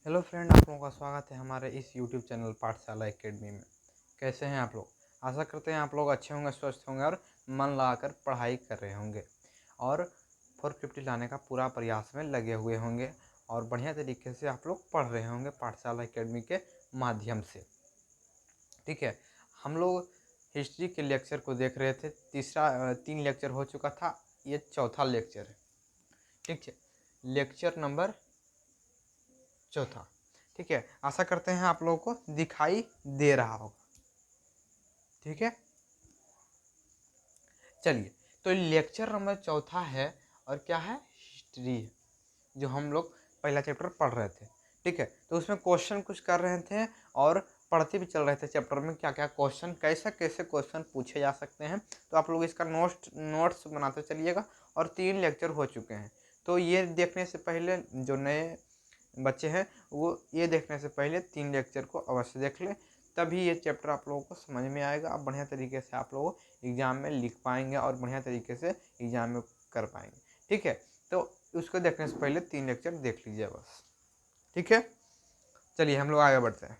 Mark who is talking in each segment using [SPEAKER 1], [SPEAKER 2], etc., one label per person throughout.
[SPEAKER 1] Hello friend, आप लोगों का स्वागत है हमारे इस यूट्यूब चैनल पाठशाला एकेडमी में। कैसे हैं आप लोग? आशा करते हैं आप लोग अच्छे होंगे, स्वस्थ होंगे और मन लगाकर पढ़ाई कर रहे होंगे और 450 लाने का पूरा प्रयास में लगे हुए होंगे और बढ़िया तरीके से आप लोग पढ़ रहे होंगे पाठशाला एकेडमी के माध्यम से। ठीक है, हम लोग हिस्ट्री के लेक्चर को देख रहे थे। 3 लेक्चर हो चुका था, ये चौथा लेक्चर है। ठीक है, लेक्चर नंबर चौथा। ठीक है, आशा करते हैं आप लोगों को दिखाई दे रहा होगा। ठीक है, चलिए, तो लेक्चर नंबर चौथा है और क्या है? हिस्ट्री है, जो हम लोग पहला चैप्टर पढ़ रहे थे। ठीक है, तो उसमें क्वेश्चन कुछ कर रहे थे और पढ़ते भी चल रहे थे चैप्टर में क्या क्या क्वेश्चन, कैसे कैसे क्वेश्चन पूछे जा सकते हैं। तो आप लोग इसका नोट्स बनाते चलिएगा। और 3 लेक्चर हो चुके हैं, तो ये देखने से पहले जो नए बच्चे हैं वो ये देखने से पहले 3 लेक्चर को अवश्य देख लें, तभी ये चैप्टर आप लोगों को समझ में आएगा। आप बढ़िया तरीके से आप लोग एग्ज़ाम में लिख पाएंगे और बढ़िया तरीके से एग्ज़ाम में कर पाएंगे। ठीक है, तो उसको देखने से पहले 3 लेक्चर देख लीजिए बस। ठीक है, चलिए हम लोग आगे बढ़ते हैं।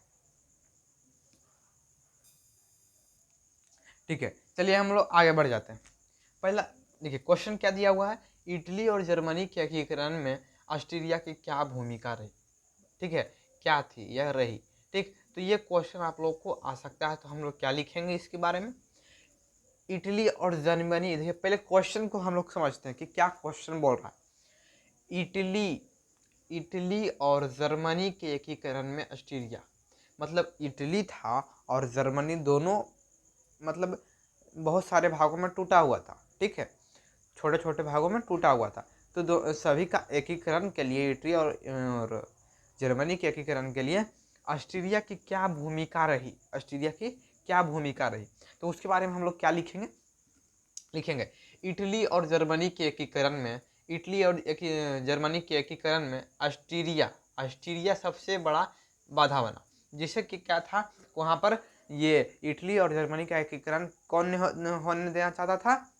[SPEAKER 1] ठीक है, चलिए हम लोग आगे बढ़ जाते हैं। पहला देखिए, क्वेश्चन क्या दिया हुआ है? इटली और जर्मनी के एकीकरण में ऑस्ट्रिया की क्या भूमिका रही? ठीक है, क्या थी यह रही? ठीक, तो ये क्वेश्चन आप लोग को आ सकता है, तो हम लोग क्या लिखेंगे इसके बारे में? इटली और जर्मनी। देखिए, पहले क्वेश्चन को हम लोग समझते हैं कि क्या क्वेश्चन बोल रहा है। इटली इटली और जर्मनी के एकीकरण में ऑस्ट्रिया, मतलब इटली था और जर्मनी दोनों मतलब बहुत सारे भागों में टूटा हुआ था। ठीक है, छोटे छोटे भागों में टूटा हुआ था। तो सभी का एकीकरण के लिए इटली और जर्मनी के एकीकरण के लिए ऑस्ट्रिया की क्या भूमिका रही? ऑस्ट्रिया की क्या भूमिका रही? तो उसके बारे में हम लोग क्या लिखेंगे? इटली और जर्मनी के एकीकरण में, इटली और जर्मनी के एकीकरण में ऑस्ट्रिया ऑस्ट्रिया सबसे बड़ा बाधा बना। जिससे कि क्या था वहाँ पर, ये इटली और जर्मनी का एकीकरण कौन होने देना चाहता था?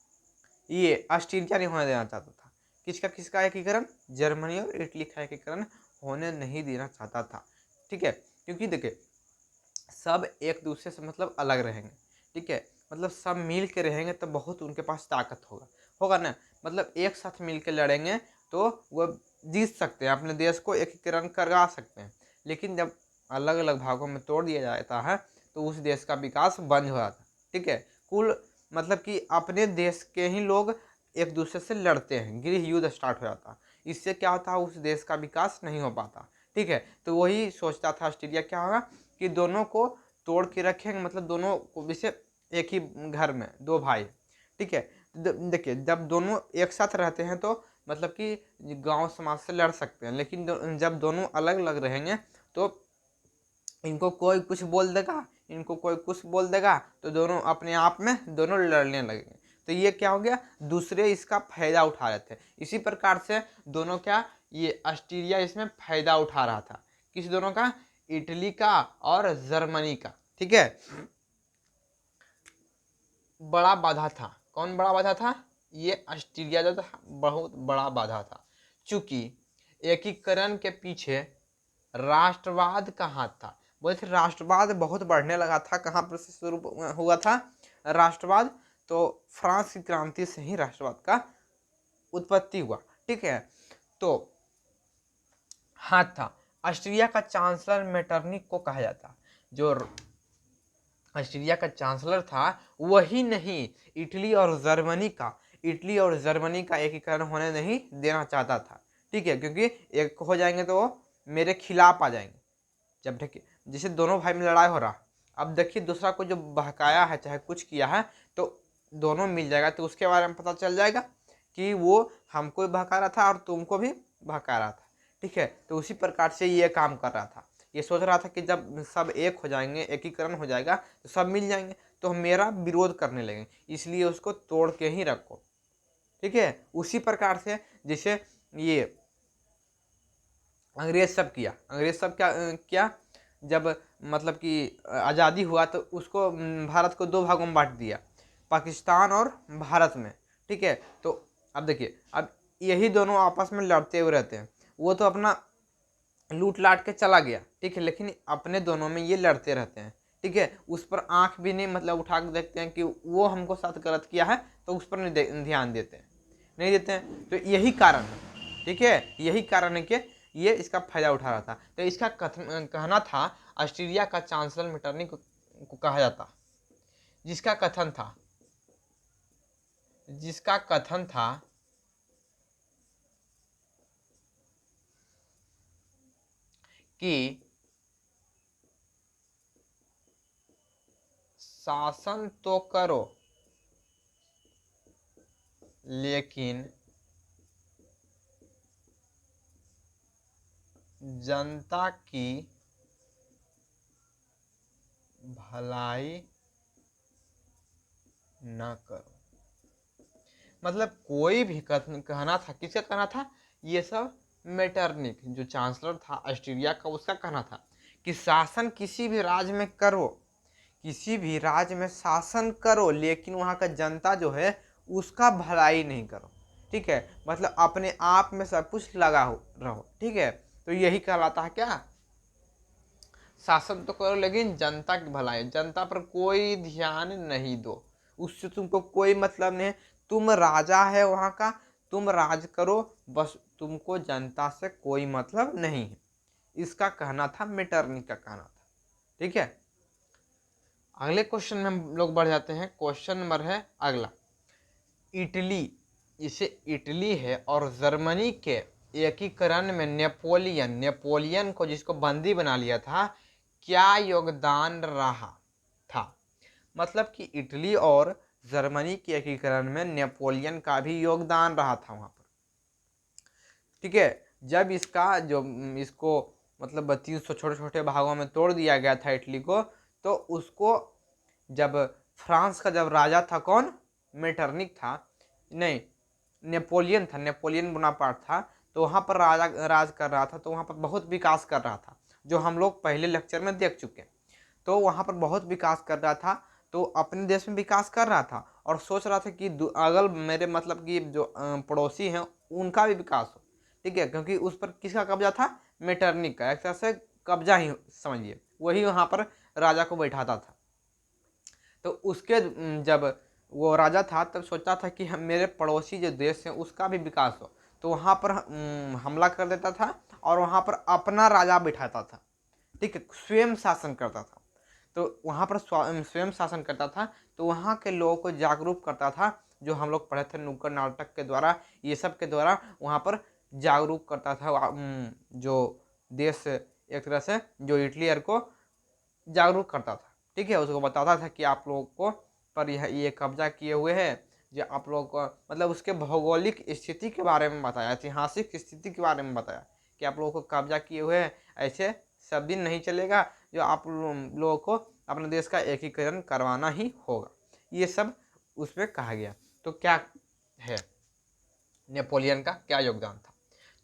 [SPEAKER 1] ये ऑस्ट्रिया नहीं होने देना चाहता था। किसका किसका एकीकरण? जर्मनी और इटली का एकीकरण होने नहीं देना चाहता था। ठीक है, क्योंकि देखिए सब एक दूसरे से मतलब अलग रहेंगे। ठीक है, मतलब सब मिल के रहेंगे तो बहुत उनके पास ताकत होगा होगा ना। मतलब एक साथ मिल के लड़ेंगे तो वो जीत सकते हैं, अपने देश को एकीकरण करवा सकते हैं। लेकिन जब अलग अलग भागों में तोड़ दिया जाता है तो उस देश का विकास बंद हो जाता है। ठीक है, कुल मतलब कि अपने देश के ही लोग एक दूसरे से लड़ते हैं, गृह युद्ध स्टार्ट हो जाता है। इससे क्या होता है? उस देश का विकास नहीं हो पाता। ठीक है, तो वही सोचता था ऑस्ट्रेलिया क्या होगा कि दोनों को तोड़ के रखेंगे, मतलब दोनों को जैसे एक ही घर में 2 भाई। ठीक है, देखिए जब दोनों एक साथ रहते हैं तो मतलब कि गांव समाज से लड़ सकते हैं, लेकिन जब दोनों अलग अलग रहेंगे तो इनको कोई कुछ बोल देगा, इनको कोई कुछ बोल देगा, तो दोनों अपने आप में दोनों लड़ने लगेंगे। तो ये क्या हो गया? दूसरे इसका फायदा उठा रहे थे। इसी प्रकार से दोनों क्या, ये ऑस्ट्रेलिया इसमें फायदा उठा रहा था। किस दोनों का? इटली का और जर्मनी का। ठीक है, बड़ा बाधा था। कौन बड़ा बाधा था? ये ऑस्ट्रेलिया जो था बहुत बड़ा बाधा था। चूंकि एकीकरण के पीछे राष्ट्रवाद का हाथ था। बोले थे राष्ट्रवाद बहुत बढ़ने लगा था। कहाँ पर से शुरू हुआ था राष्ट्रवाद? तो फ्रांस की क्रांति से ही राष्ट्रवाद का उत्पत्ति हुआ। ठीक है, तो हाथ था। ऑस्ट्रिया का चांसलर मेटरनिक को कहा जाता। जो ऑस्ट्रिया का चांसलर था वही नहीं, इटली और जर्मनी का एकीकरण होने नहीं देना चाहता था। ठीक है, क्योंकि एक हो जाएंगे तो वो मेरे खिलाफ आ जाएंगे। जब देखिए जैसे दोनों भाई में लड़ाई हो रहा, अब देखिए दूसरा को जो बहकाया है चाहे कुछ किया है तो दोनों मिल जाएगा, तो उसके बारे में पता चल जाएगा कि वो हमको भी बहका रहा था और तुमको भी बहका रहा था। ठीक है, तो उसी प्रकार से ये काम कर रहा था। ये सोच रहा था कि जब सब एक हो जाएंगे, एकीकरण हो जाएगा तो सब मिल जाएंगे तो मेरा विरोध करने लगेंगे, इसलिए उसको तोड़ के ही रखो। ठीक है, उसी प्रकार से जैसे ये अंग्रेज सब क्या जब मतलब कि आज़ादी हुआ तो उसको भारत को 2 भागों में बांट दिया, पाकिस्तान और भारत में। ठीक है, तो अब देखिए अब यही दोनों आपस में लड़ते हुए रहते हैं। वो तो अपना लूट लाट के चला गया, ठीक है, लेकिन अपने दोनों में ये लड़ते रहते हैं, ठीक है, उस पर आंख भी नहीं मतलब उठा के देखते हैं कि वो हमको साथ गलत किया है, तो उस पर नहीं ध्यान देते हैं, नहीं देते हैं। तो यही कारण है, ठीक है, यही कारण है कि ये इसका फायदा उठा रहा था। तो इसका कथन कहना था ऑस्ट्रेलिया का चांसलर मेटरनिक को कहा जाता, जिसका कथन था कि शासन तो करो लेकिन जनता की भलाई न करो। मतलब कोई भी कहना था, किसका कहना था, ये सब मेटरनिक जो चांसलर था ऑस्ट्रेलिया का, उसका कहना था कि शासन किसी भी राज्य में करो, किसी भी राज्य में शासन करो, लेकिन वहाँ का जनता जो है उसका भलाई नहीं करो, ठीक है, मतलब अपने आप में सब कुछ लगा हो रहो, ठीक है। तो यही कहलाता है क्या, शासन तो करो लेकिन जनता की भलाई, जनता पर कोई ध्यान नहीं दो, उससे तुमको कोई मतलब नहीं है, तुम राजा है वहाँ का, तुम राज करो, बस तुमको जनता से कोई मतलब नहीं है, इसका कहना था, मेटरनिक का कहना था, ठीक है। अगले क्वेश्चन में हम लोग बढ़ जाते हैं। क्वेश्चन नंबर है अगला, इटली, इसे इटली है और जर्मनी के एकीकरण में नेपोलियन को जिसको बंदी बना लिया था, क्या योगदान रहा था। मतलब कि इटली और जर्मनी के एकीकरण में नेपोलियन का भी योगदान रहा था वहाँ पर, ठीक है। जब इसका जो इसको मतलब 300 छोटे छोटे भागों में तोड़ दिया गया था इटली को, तो उसको जब फ्रांस का जब राजा था कौन, मेटरनिक था, नहीं नेपोलियन था, नेपोलियन बोनापार्ट था, तो वहाँ पर राजा राज कर रहा था, तो वहाँ पर बहुत विकास कर रहा था, जो हम लोग पहले लेक्चर में देख चुके हैं। तो वहाँ पर बहुत विकास कर रहा था, तो अपने देश में विकास कर रहा था और सोच रहा था कि अगल मेरे मतलब कि जो पड़ोसी हैं उनका भी विकास हो, ठीक है, क्योंकि उस पर किसका कब्जा था, मेटरनिक का, एक तरह से कब्जा ही समझिए, वही वहाँ पर राजा को बैठाता था। तो उसके जब वो राजा था तब सोचता था कि हम मेरे पड़ोसी जो देश हैं उसका भी विकास हो, तो वहाँ पर हमला कर देता था और वहाँ पर अपना राजा बिठाता था, ठीक है, स्वयं शासन करता था। तो वहाँ पर स्वयं शासन करता था, तो वहाँ के लोगों को जागरूक करता था, जो हम लोग पढ़े थे नुक्कड़ नाटक के द्वारा, ये सब के द्वारा वहाँ पर जागरूक करता था, जो देश एक तरह से जो इटलियर को जागरूक करता था, ठीक है, उसको बताता था कि आप लोगों को पर यह ये कब्जा किए हुए हैं, जो आप लोगों को मतलब उसके भौगोलिक स्थिति के बारे में बताया, ऐतिहासिक स्थिति के बारे में बताया कि आप लोगों को कब्जा किए हुए हैं, ऐसे सब दिन नहीं चलेगा, जो आप लोगों को अपने देश का एकीकरण करवाना ही होगा, ये सब उसमें कहा गया। तो क्या है, नेपोलियन का क्या योगदान था,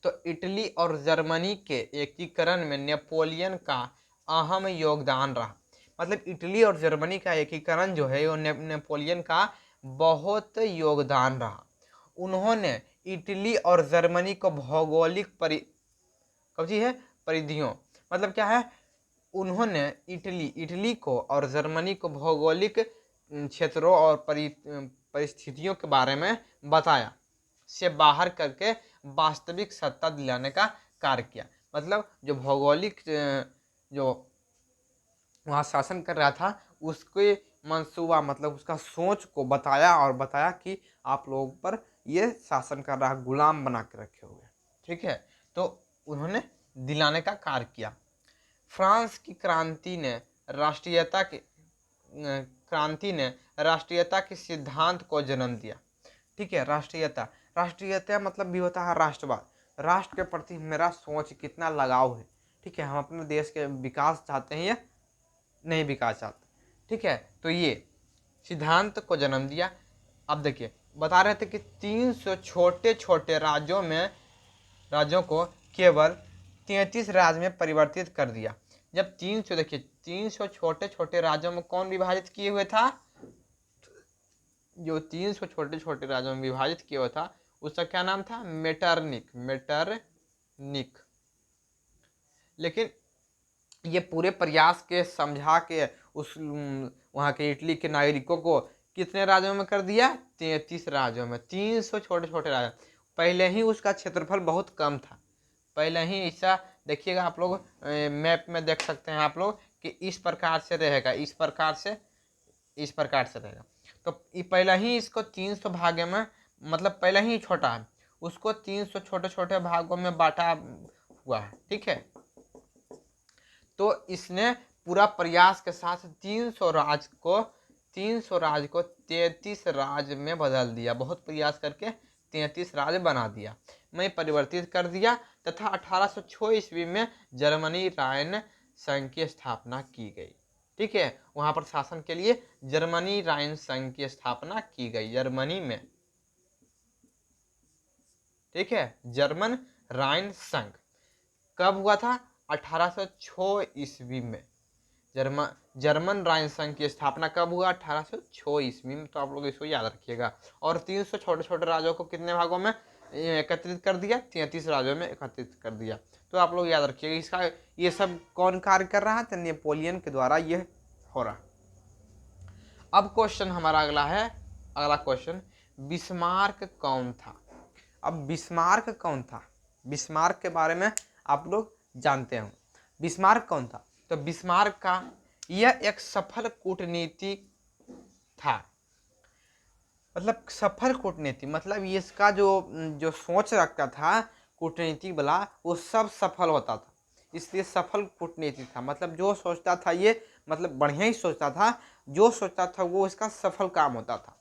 [SPEAKER 1] तो इटली और जर्मनी के एकीकरण में नेपोलियन का अहम योगदान रहा। मतलब इटली और जर्मनी का एकीकरण जो है वो नेपोलियन का बहुत योगदान रहा। उन्होंने इटली और जर्मनी को भौगोलिक कब्जी है परिधियों, मतलब क्या है, उन्होंने इटली को और जर्मनी को भौगोलिक क्षेत्रों और परिस्थितियों के बारे में बताया, से बाहर करके वास्तविक सत्ता दिलाने का कार्य किया। मतलब जो भौगोलिक जो वहाँ शासन कर रहा था उसके मंसूबा मतलब उसका सोच को बताया, और बताया कि आप लोगों पर ये शासन कर रहा, गुलाम बना के रखे हुए, ठीक है। तो उन्होंने दिलाने का कार्य किया। फ्रांस की क्रांति ने राष्ट्रीयता के सिद्धांत को जन्म दिया, ठीक है। राष्ट्रीयता मतलब भी होता है राष्ट्रवाद, राष्ट्र के प्रति मेरा सोच कितना लगाव है, ठीक है, हम अपने देश के विकास चाहते हैं या नहीं विकास चाहते, ठीक है। तो ये सिद्धांत को जन्म दिया। अब देखिए बता रहे थे कि 300 छोटे छोटे राज्यों को केवल 33 राज्य में परिवर्तित कर दिया। जब 300 देखिए 300 छोटे छोटे राज्यों में कौन विभाजित किए हुए था, जो 300 छोटे छोटे राज्यों में विभाजित किया हुआ था उसका क्या नाम था, मेटरनिक। लेकिन ये पूरे प्रयास के समझा के उस वहाँ के इटली के नागरिकों को कितने राज्यों में कर दिया, 33 राज्यों में, 300 छोटे छोटे राज्य। पहले ही उसका क्षेत्रफल बहुत कम था, पहले ही ऐसा देखिएगा आप लोग मैप में देख सकते हैं आप लोग कि इस प्रकार से रहेगा, इस प्रकार से रहेगा। तो ये पहले ही इसको 300 भागों में, मतलब पहले ही छोटा है, उसको 300 छोटे छोटे भागों में बांटा हुआ है, ठीक है। तो इसने पूरा प्रयास के साथ 300 राज्य को 33 राज्य में बदल दिया, बहुत प्रयास करके 33 राज्य बना दिया, में परिवर्तित कर दिया, तथा 1806 ईस्वी में जर्मनी राइन संघ की स्थापना की गई, ठीक है। वहां पर शासन के लिए जर्मनी राइन संघ की स्थापना की गई, जर्मनी में, ठीक है। जर्मन राइन संघ कब हुआ था, 1806 ईस्वी में। जर्मन राइन संघ की स्थापना कब हुआ, 1806 ईस्वी में। तो आप लोग इसको याद रखिएगा। और 300 छोटे छोटे राज्यों को कितने भागों में एकत्रित कर दिया, 33 राज्यों में एकत्रित कर दिया। तो आप लोग याद रखिएगा। इसका ये सब कौन कार्य कर रहा है, तो नेपोलियन के द्वारा ये हो रहा। अब क्वेश्चन हमारा अगला क्वेश्चन, बिस्मार्क कौन था। अब बिस्मार्क कौन था, बिस्मार्क के बारे में आप लोग जानते हो। बिस्मार्क कौन था, तो बिस्मार्क का यह एक सफल कूटनीतिक था। मतलब सफल कूटनीति मतलब इसका जो सोच रखता था कूटनीति वाला, वो सब सफल होता था, इसलिए सफल कूटनीति था। मतलब जो सोचता था ये, मतलब बढ़िया ही सोचता था, जो सोचता था वो इसका सफल काम होता था।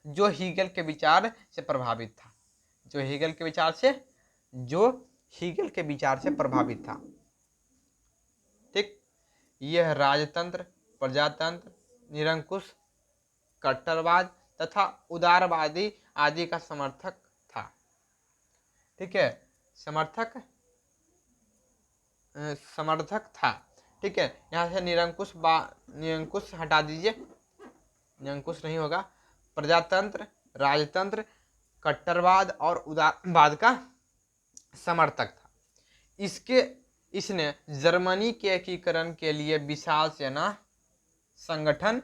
[SPEAKER 1] जो हीगल के विचार से प्रभावित था, जो हीगल के विचार से प्रभावित था, ठीक। यह राजतंत्र, प्रजातंत्र, निरंकुश, कट्टरवाद तथा उदारवादी आदि का समर्थक था, ठीक है। समर्थक था, ठीक है। यहाँ से निरंकुश हटा दीजिए, निरंकुश नहीं होगा। प्रजातंत्र, राजतंत्र, कट्टरवाद और उदारवाद का समर्थक था। इसने जर्मनी के एकीकरण के लिए विशाल सेना संगठन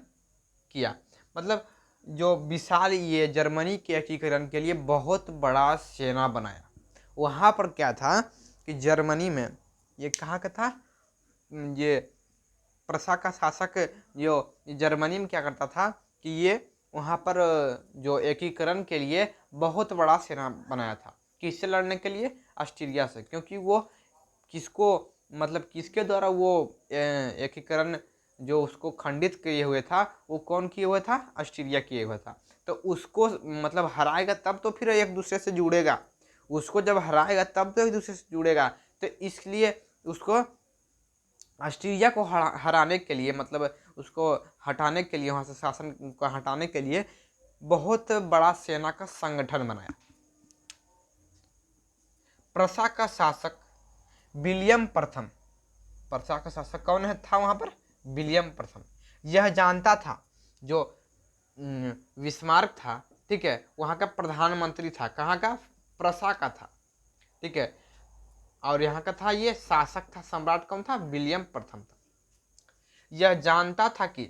[SPEAKER 1] किया। मतलब जो विशाल, ये जर्मनी के एकीकरण के लिए बहुत बड़ा सेना बनाया। वहाँ पर क्या था कि जर्मनी में, ये कहाँ का था, ये प्रशा का शासक जो जर्मनी में क्या करता था कि ये वहाँ पर जो एकीकरण के लिए बहुत बड़ा सेना बनाया था। किससे लड़ने के लिए, ऑस्ट्रिया से, क्योंकि वो किसके द्वारा वो एकीकरण जो उसको खंडित किए हुए था, वो कौन किए हुए था, ऑस्ट्रिया किए हुए था। तो उसको मतलब हराएगा तब तो फिर एक दूसरे से जुड़ेगा, उसको जब हराएगा तब तो एक दूसरे से जुड़ेगा। तो इसलिए उसको ऑस्ट्रिया को हराने के लिए, मतलब उसको हटाने के लिए, वहाँ से शासन को हटाने के लिए बहुत बड़ा सेना का संगठन बनाया। प्रशा का शासक विलियम प्रथम, प्रशा का शासक कौन है था वहाँ पर, विलियम प्रथम। यह जानता था, जो बिस्मार्क था, ठीक है, वहाँ का प्रधानमंत्री था, कहाँ का, प्रशा का था, ठीक है। और यहाँ का था, ये शासक था, सम्राट कौन था, विलियम प्रथम था। यह जानता था कि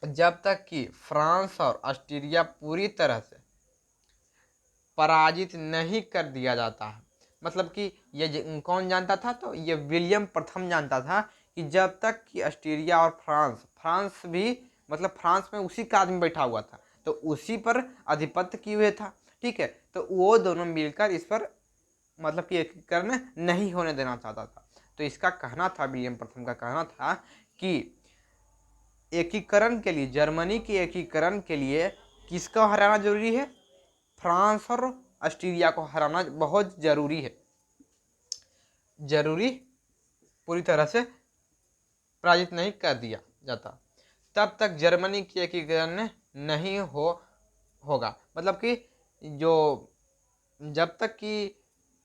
[SPEAKER 1] जब तक कि फ्रांस और ऑस्ट्रिया पूरी तरह से पराजित नहीं कर दिया जाता है, मतलब कि ये कौन जानता था, तो ये विलियम प्रथम जानता था कि जब तक कि ऑस्ट्रिया और फ्रांस भी, मतलब फ्रांस में उसी का आदमी बैठा हुआ था, तो उसी पर आधिपत्य किए हुए था, ठीक है। तो वो दोनों मिलकर इस पर मतलब कि एकीकरण नहीं होने देना चाहता था। तो इसका कहना था, विलियम प्रथम का कहना था कि एकीकरण के लिए, जर्मनी के एकीकरण के लिए किसका हराना जरूरी है, फ्रांस और ऑस्ट्रिया को हराना बहुत जरूरी है। पूरी तरह से पराजित नहीं कर दिया जाता, तब तक जर्मनी की एकीकरण नहीं होगा। मतलब कि जब तक कि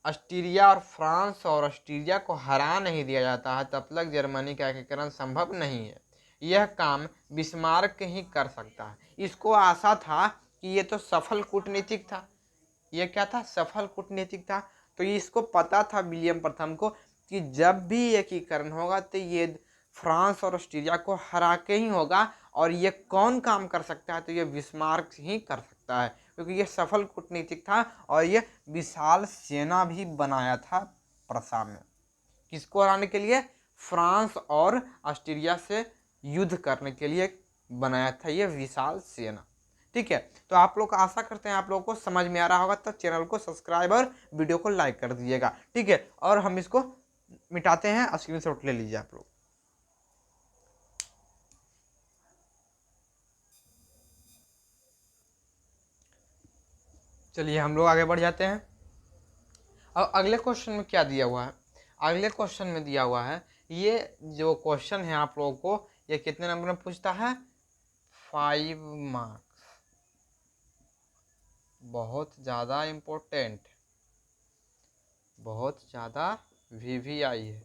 [SPEAKER 1] ऑस्ट्रिया और फ्रांस और ऑस्ट्रिया को हरा नहीं दिया जाता है, तब तक जर्मनी का एकीकरण संभव नहीं है। यह काम बिस्मार्क ही कर सकता है। इसको आशा था कि ये तो सफल कूटनीतिक था, ये क्या था, सफल कूटनीतिक था, तो इसको पता था विलियम प्रथम को कि जब भी एकीकरण होगा तो ये फ्रांस और ऑस्ट्रिया को हरा के ही होगा, और ये कौन काम कर सकता है, तो ये बिस्मार्क ही कर सकता है, क्योंकि ये सफल कूटनीतिक था और ये विशाल सेना भी बनाया था प्रसा में। किसको हराने के लिए? फ्रांस और ऑस्ट्रिया से युद्ध करने के लिए बनाया था ये विशाल सेना। ठीक है, तो आप लोग आशा करते हैं आप लोगों को समझ में आ रहा होगा, तो चैनल को सब्सक्राइब और वीडियो को लाइक कर दीजिएगा। ठीक है, और हम इसको मिटाते हैं, स्क्रीनशॉट ले लीजिए आप लोग। चलिए हम लोग आगे बढ़ जाते हैं। अब अगले क्वेश्चन में क्या दिया हुआ है? अगले क्वेश्चन में दिया हुआ है, ये जो क्वेश्चन है आप लोगों को, ये कितने नंबर में पूछता है? 5 मार्क्स। बहुत ज़्यादा इम्पोर्टेंट, बहुत ज़्यादा VVI है।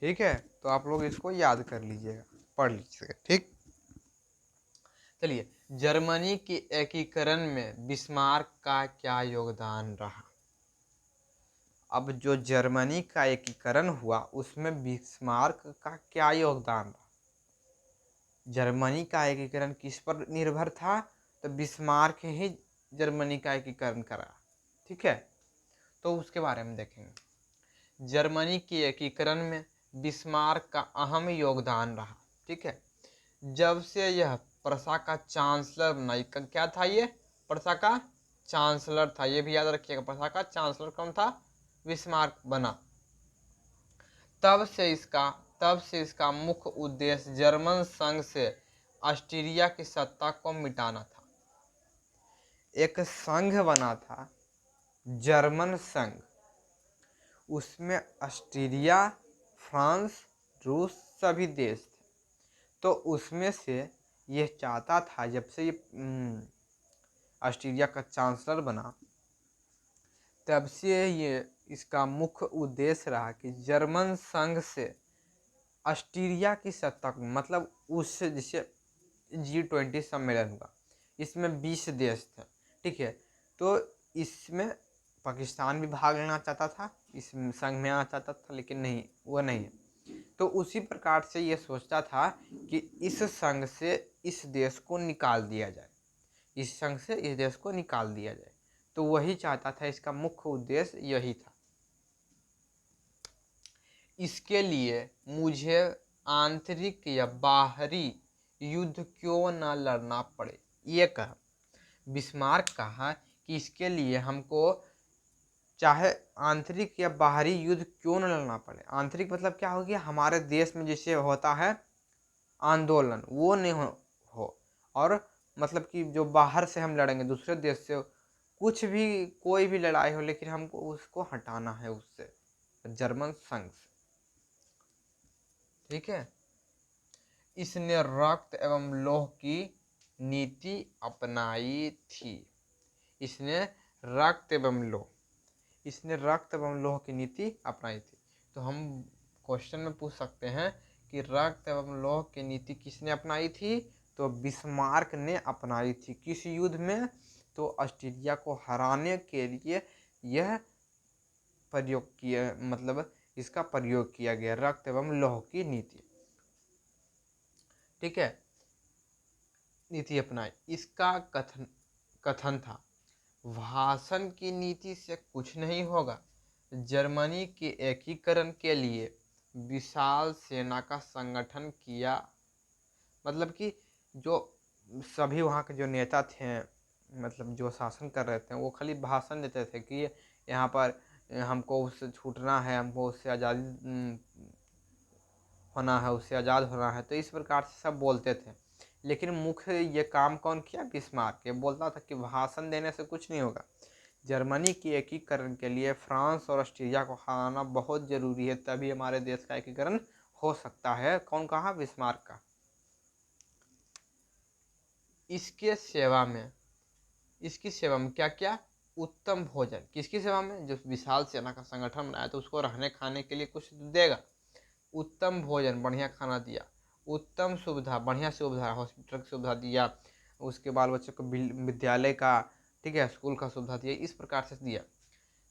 [SPEAKER 1] ठीक है, तो आप लोग इसको याद कर लीजिएगा, पढ़ लीजिएगा। ठीक, चलिए, जर्मनी के एकीकरण में बिस्मार्क का क्या योगदान रहा? अब जो जर्मनी का एकीकरण हुआ उसमें बिस्मार्क का क्या योगदान रहा? जर्मनी का एकीकरण किस पर निर्भर था? तो बिस्मार्क ही जर्मनी का एकीकरण करा। ठीक है, तो उसके बारे में देखेंगे। जर्मनी के एकीकरण में बिस्मार्क का अहम योगदान रहा। ठीक है, जब से यह प्रसा का चांसलर बना, क्या था ये? प्रसा का चांसलर था, ये भी याद रखिएगा। प्रसा का चांसलर कौन था? बिस्मार्क बना। तब से इसका मुख्य उद्देश्य जर्मन संघ से ऑस्ट्रिया की सत्ता को मिटाना था। एक संघ बना था, जर्मन संघ, उसमें ऑस्ट्रिया, फ्रांस, रूस सभी देश थे। तो उसमें से ये चाहता था, जब से ये ऑस्ट्रिया का चांसलर बना, तब से ये इसका मुख्य उद्देश्य रहा कि जर्मन संघ से ऑस्ट्रिया की सत्ता को, मतलब उस जैसे G20 सम्मेलन हुआ, इसमें 20 देश थे। ठीक है, तो इसमें पाकिस्तान भी भाग लेना चाहता था, इस संघ में आना चाहता था, लेकिन नहीं, वो नहीं है। तो उसी प्रकार से ये सोचता था कि इस संघ से इस देश को निकाल दिया जाए, इस संघ से इस देश को निकाल दिया जाए। तो वही चाहता था, इसका मुख्य उद्देश्य यही था। इसके लिए मुझे आंतरिक या बाहरी युद्ध क्यों न लड़ना पड़े, ये कहा। बिस्मार्क कहा कि इसके लिए हमको चाहे आंतरिक या बाहरी युद्ध क्यों न लड़ना पड़े। आंतरिक मतलब क्या हो गया? हमारे देश में जैसे होता है आंदोलन, वो नहीं हो। और मतलब कि जो बाहर से हम लड़ेंगे, दूसरे देश से, कुछ भी, कोई भी लड़ाई हो, लेकिन हमको उसको हटाना है उससे, जर्मन संघ से। ठीक है, इसने रक्त एवं लौह की नीति अपनाई थी। इसने रक्त एवं लौह की नीति अपनाई थी। तो हम क्वेश्चन में पूछ सकते हैं कि रक्त एवं लौह की नीति किसने अपनाई थी? तो बिस्मार्क ने अपनाई थी। किस युद्ध में? तो ऑस्ट्रिया को हराने के लिए यह प्रयोग किया, मतलब इसका प्रयोग किया गया, रक्त एवं लौह की नीति। ठीक है, नीति अपनाई। इसका कथन था, भाषण की नीति से कुछ नहीं होगा। जर्मनी के एकीकरण के लिए विशाल सेना का संगठन किया। मतलब कि जो सभी वहाँ के जो नेता थे, मतलब जो शासन कर रहे थे, वो खाली भाषण देते थे कि यहाँ पर हमको उससे छूटना है, हमको उससे आज़ादी होना है, उससे आज़ाद होना है। तो इस प्रकार से सब बोलते थे, लेकिन मुख्य ये काम कौन किया? बिस्मार्क। ये बोलता था कि भाषण देने से कुछ नहीं होगा। जर्मनी के एकीकरण के लिए फ्रांस और ऑस्ट्रिया को हराना बहुत ज़रूरी है, तभी हमारे देश का एकीकरण हो सकता है। कौन कहा? बिस्मार्क का। इसकी सेवा में क्या क्या? उत्तम भोजन। किसकी सेवा में? जो विशाल सेना का संगठन बनाया तो उसको रहने खाने के लिए कुछ देगा। उत्तम भोजन, बढ़िया खाना दिया। उत्तम सुविधा, बढ़िया सुविधा, हॉस्पिटल की सुविधा दिया। उसके बाल बच्चों को विद्यालय का, ठीक है, स्कूल का सुविधा दिया। इस प्रकार से दिया।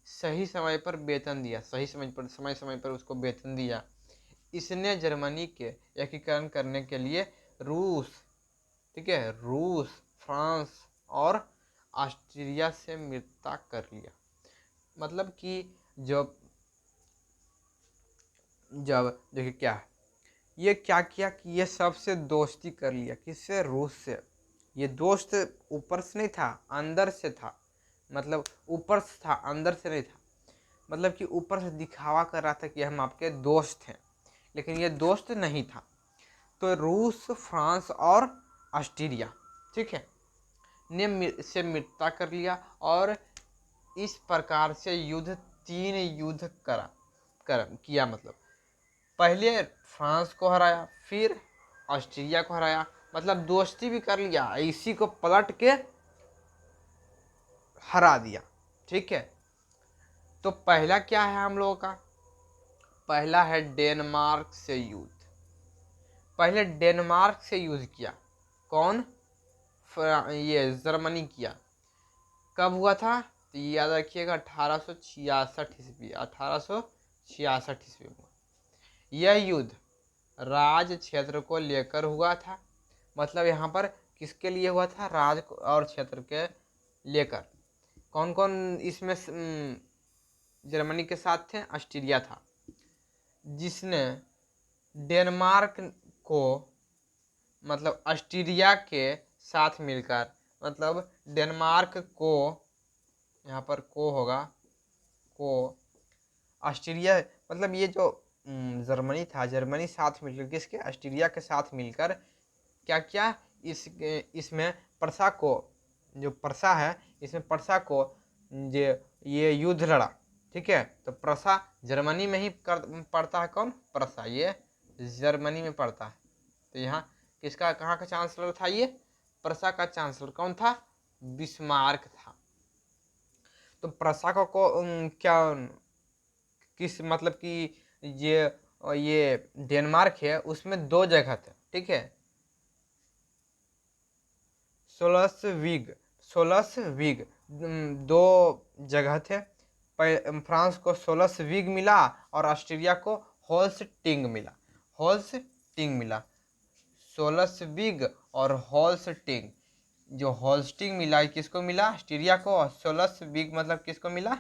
[SPEAKER 1] सही समय पर वेतन दिया, सही समय पर उसको वेतन दिया। इसने जर्मनी के एकीकरण करने के लिए रूस, ठीक है, रूस, फ्रांस और ऑस्ट्रिया से मित्रता कर लिया। मतलब कि जब जब देखिए क्या है, ये क्या किया कि ये सबसे दोस्ती कर लिया। किससे? रूस से। ये दोस्त ऊपर से नहीं था, अंदर से था। मतलब ऊपर से था, अंदर से नहीं था। मतलब कि ऊपर से दिखावा कर रहा था कि हम आपके दोस्त हैं, लेकिन ये दोस्त नहीं था। तो रूस, फ्रांस और ऑस्ट्रिया, ठीक है, ने से मित्रता कर लिया और इस प्रकार से युद्ध, 3 युद्ध किया। मतलब पहले फ्रांस को हराया, फिर ऑस्ट्रिया को हराया, मतलब दोस्ती भी कर लिया, इसी को पलट के हरा दिया, ठीक है। तो पहला क्या है हम लोगों का? पहला है डेनमार्क से युद्ध। पहले डेनमार्क से युद्ध किया। कौन? ये जर्मनी किया। कब हुआ था? तो याद रखिएगा 1866 ईस्वी, 1866 ईस्वी में। यह युद्ध राज क्षेत्र को लेकर हुआ था। मतलब यहाँ पर किसके लिए हुआ था? राज और क्षेत्र के लेकर। कौन कौन इसमें जर्मनी के साथ थे? ऑस्ट्रिया था, जिसने डेनमार्क को, मतलब ऑस्ट्रिया के साथ मिलकर, मतलब डेनमार्क को, यहाँ पर को होगा, को ऑस्ट्रिया, मतलब ये जो जर्मनी था, जर्मनी साथ मिलकर किसके? ऑस्ट्रिया के साथ मिलकर क्या किया? इसमें प्रसा को, जो प्रसा है, इसमें प्रसा को ये युद्ध लड़ा, ठीक है। तो प्रसा जर्मनी में ही पड़ता है। कौन? प्रसा, ये जर्मनी में पड़ता है। तो यहाँ किसका, कहाँ का चांसलर था? ये प्रसा का चांसलर कौन था? बिस्मार्क था। तो प्रसा को क्या, किस, मतलब कि ये डेनमार्क है, उसमें 2 जगह थे, ठीक है। सोलसविग, 2 जगह थे। फ्रांस को सोलसविग मिला और ऑस्ट्रिया को होल्स्टिंग मिला। होल्स्टिंग मिला, सोलसविग और होल्स्टिंग। जो होल्स्टिंग मिला, किसको मिला? ऑस्ट्रिया को। और सोलसविग मतलब किसको मिला?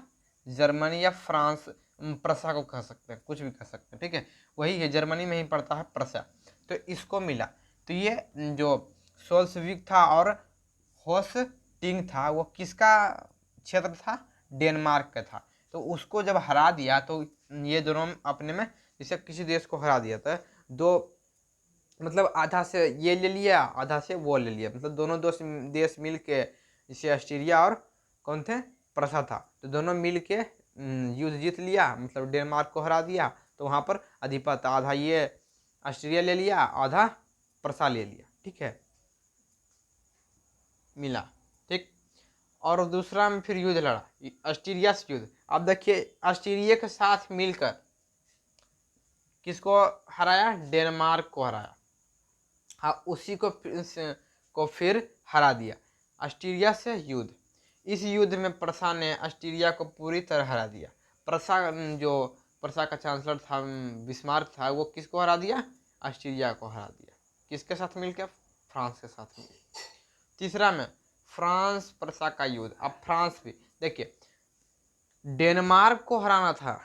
[SPEAKER 1] जर्मनी या फ्रांस, प्रसा को कह सकते हैं, कुछ भी कह सकते हैं, ठीक है। वही है, जर्मनी में ही पड़ता है प्रसा। तो इसको मिला। तो ये जो सोल्सविग था और होल्स्टिंग था, वो किसका क्षेत्र था? डेनमार्क का था। तो उसको जब हरा दिया, तो ये दोनों अपने में, जैसे किसी देश को हरा दिया था, दो, मतलब आधा से ये ले लिया, आधा से वो ले लिया, मतलब दोनों देश मिल के, जैसे ऑस्ट्रिया और कौन थे? प्रसा था। तो दोनों मिल के युद्ध जीत लिया, मतलब डेनमार्क को हरा दिया। तो वहाँ पर अधिपत आधा ये ऑस्ट्रिया ले लिया, आधा प्रसा ले लिया, ठीक है, मिला, ठीक। और दूसरा में फिर युद्ध लड़ा, ऑस्ट्रिया से युद्ध। अब देखिए, ऑस्ट्रिया के साथ मिलकर किसको हराया? डेनमार्क को हराया। हाँ, उसी को फिर हरा दिया। ऑस्ट्रिया से युद्ध। इस युद्ध में प्रसा ने ऑस्ट्रिया को पूरी तरह हरा दिया। प्रसा का चांसलर था, बिस्मार्क था, वो किसको हरा दिया? ऑस्ट्रिया को हरा दिया। किसके साथ मिलकर? फ्रांस के साथ मिलकर। तीसरा में फ्रांस प्रसा का युद्ध। अब फ्रांस भी देखिए, डेनमार्क को हराना था,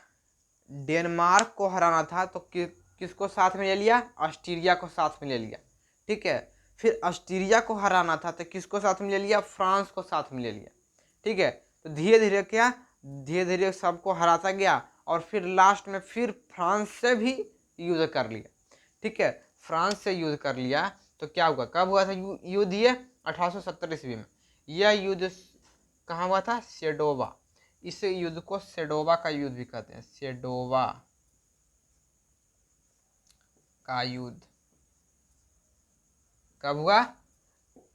[SPEAKER 1] डेनमार्क को हराना था, तो किसको साथ में ले लिया? ऑस्ट्रिया को साथ में ले लिया, ठीक है। फिर ऑस्ट्रिया को हराना था, तो किसको साथ में ले लिया? फ्रांस को साथ में ले लिया, ठीक है। तो धीरे धीरे क्या, धीरे धीरे सबको हराता गया, और फिर लास्ट में फिर फ्रांस से भी युद्ध कर लिया, ठीक है। फ्रांस से युद्ध कर लिया, तो क्या हुआ? कब हुआ था युद्ध? ये 1870 ईस्वी में। यह युद्ध कहाँ हुआ था? सेडोवा। इस युद्ध को सेडोवा का युद्ध भी कहते हैं। सेडोवा का युद्ध कब हुआ?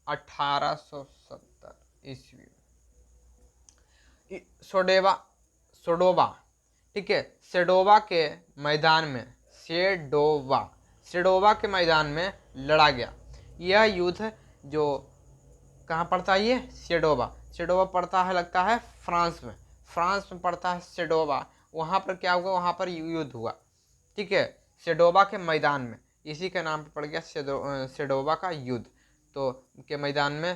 [SPEAKER 1] 1870 ईस्वी में। सोडोवा, ठीक है, सेडोवा के मैदान में, सेडोवा के मैदान में लड़ा गया। यह युद्ध जो कहाँ पड़ता है? ये सेडोवा पड़ता है, लगता है फ्रांस में। फ्रांस में पड़ता है सेडोवा, वहाँ पर क्या हुआ, वहाँ पर युद्ध हुआ, ठीक है, सेडोवा के मैदान में, इसी के नाम पर पड़ गया सेडोवा का युद्ध। तो के मैदान में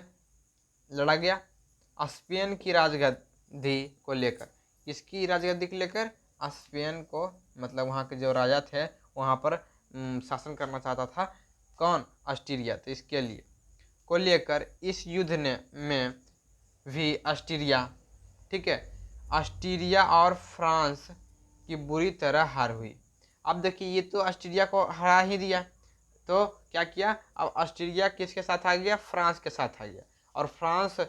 [SPEAKER 1] लड़ा गया स्पेन की राजगद्दी को लेकर। किसकी राजगद्दी को लेकर? स्पेन को, मतलब वहाँ के जो राजा थे वहाँ पर शासन करना चाहता था कौन? ऑस्ट्रिया। तो इसके लिए को लेकर इस युद्ध ने में भी ऑस्ट्रिया, ठीक है, ऑस्ट्रिया और फ्रांस की बुरी तरह हार हुई। अब देखिए ये तो ऑस्ट्रिया को हरा ही दिया, तो क्या किया, अब ऑस्ट्रिया किसके साथ आ गया? फ्रांस के साथ आ गया, और फ्रांस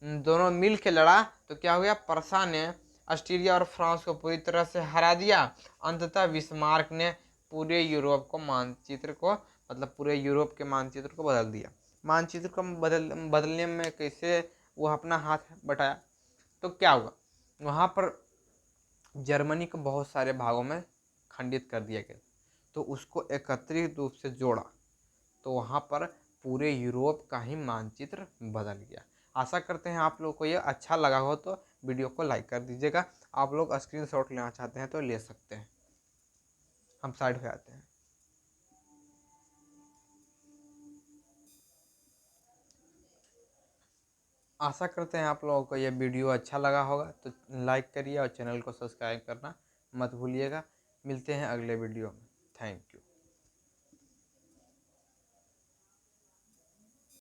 [SPEAKER 1] दोनों मिल के लड़ा तो क्या हो गया, परसा ने ऑस्ट्रिया और फ्रांस को पूरी तरह से हरा दिया। अंततः बिस्मार्क ने पूरे यूरोप को मानचित्र को, मतलब पूरे यूरोप के मानचित्र को बदल दिया। मानचित्र को बदलने में कैसे वो अपना हाथ बटाया? तो क्या हुआ, वहाँ पर जर्मनी को बहुत सारे भागों में खंडित कर दिया गया, तो उसको एकत्रित रूप से जोड़ा, तो वहाँ पर पूरे यूरोप का ही मानचित्र बदल गया। आशा करते हैं आप लोगों को ये अच्छा लगा हो, तो वीडियो को लाइक कर दीजिएगा। आप लोग स्क्रीनशॉट लेना चाहते हैं तो ले सकते हैं। हम साइड हो जाते हैं। आशा करते हैं आप लोगों को ये वीडियो अच्छा लगा होगा, तो लाइक करिए और चैनल को सब्सक्राइब करना मत भूलिएगा। मिलते हैं अगले वीडियो में। Thank you.